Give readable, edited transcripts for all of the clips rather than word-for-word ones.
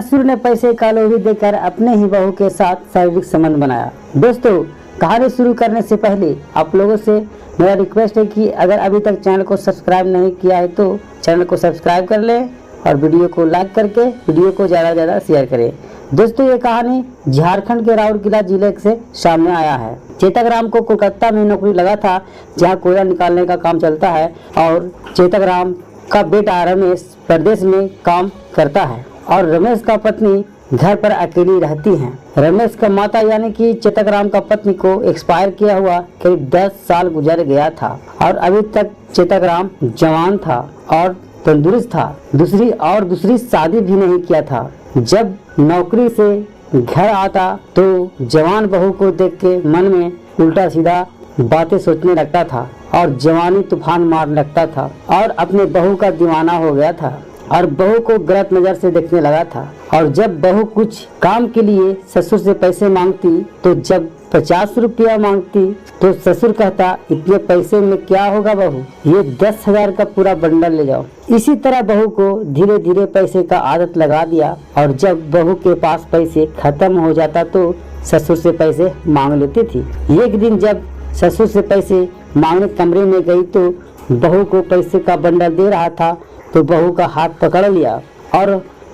ससुर ने पैसे का लोभी देकर अपने ही बहू के साथ शारीरिक संबंध बनाया। दोस्तों, कहानी शुरू करने से पहले आप लोगों से मेरा रिक्वेस्ट है कि अगर अभी तक चैनल को सब्सक्राइब नहीं किया है तो चैनल को सब्सक्राइब कर लें और वीडियो को लाइक करके वीडियो को ज़्यादा से ज़्यादा शेयर करें। दोस्तों, ये कहानी झारखंड के राउरकेला जिले से सामने आया है। चेतक राम को कोलकाता में नौकरी लगा था, जहां कोयला निकालने का काम चलता है और चेतक राम का बेटा रमेश प्रदेश में काम करता है और रमेश का पत्नी घर पर अकेली रहती हैं। रमेश का माता यानी कि चेतक राम का पत्नी को एक्सपायर किया हुआ करीब 10 साल गुजर गया था और अभी तक चेतक राम जवान था और तंदुरुस्त था। दूसरी शादी भी नहीं किया था। जब नौकरी से घर आता तो जवान बहू को देख के मन में उल्टा सीधा बातें सोचने लगता था और जवानी तूफान मारने लगता था और अपने बहू का दीवाना हो गया था और बहू को गलत नजर से देखने लगा था। और जब बहू कुछ काम के लिए ससुर से पैसे मांगती तो जब 50 रुपया मांगती तो ससुर कहता, इतने पैसे में क्या होगा बहू, ये 10,000 का पूरा बंडल ले जाओ। इसी तरह बहू को धीरे धीरे पैसे का आदत लगा दिया और जब बहू के पास पैसे खत्म हो जाता तो ससुर से पैसे मांग लेती थी। एक दिन जब ससुर से पैसे मांगने कमरे में गई तो बहू को पैसे का बंडल दे रहा था तो बहू का हाथ पकड़ लिया और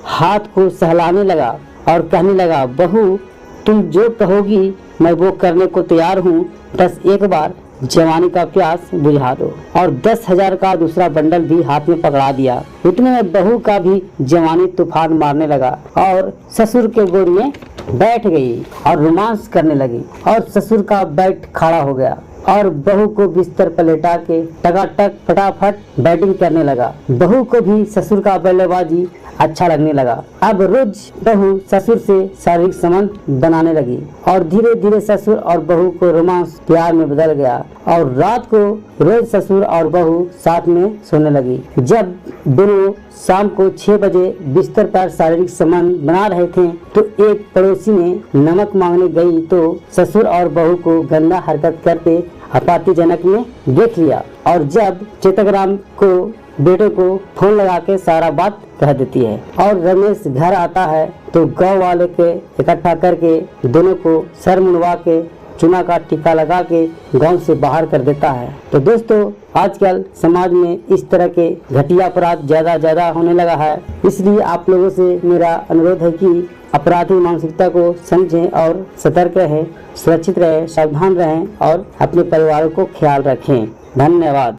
हाथ को सहलाने लगा और कहने लगा, बहू तुम जो कहोगी मैं वो करने को तैयार हूँ, बस एक बार जवानी का प्यास बुझा दो। और 10,000 का दूसरा बंडल भी हाथ में पकड़ा दिया। इतने में बहू का भी जवानी तूफान मारने लगा और ससुर के गोद में बैठ गई और रोमांस करने लगी और ससुर का बेड खड़ा हो गया और बहू को बिस्तर पर लेटा के टकाटक फटाफट बैटिंग करने लगा। बहू को भी ससुर का बल्लेबाजी अच्छा लगने लगा। अब रोज बहू ससुर से शारीरिक संबंध बनाने लगी और धीरे धीरे ससुर और बहू को रोमांस प्यार में बदल गया और रात को रोज ससुर और बहू साथ में सोने लगी। जब दोनों शाम को 6 बजे बिस्तर पर शारीरिक संबंध बना रहे थे तो एक पड़ोसी ने नमक मांगने गई तो ससुर और बहू को गंदा हरकत करते आपत्तिजनक ने देख लिया और जब चेतक राम को बेटे को फोन लगा के सारा बात कह देती है और रमेश घर आता है तो गांव वाले के इकट्ठा करके दोनों को सर मुंडवा के चूना का टीका लगा के गांव से बाहर कर देता है। तो दोस्तों, आजकल समाज में इस तरह के घटिया अपराध ज्यादा होने लगा है, इसलिए आप लोगों से मेरा अनुरोध है कि अपराधी मानसिकता को समझें और सतर्क रहें, सुरक्षित रहें, सावधान रहें और अपने परिवारों को ख्याल रखें। धन्यवाद।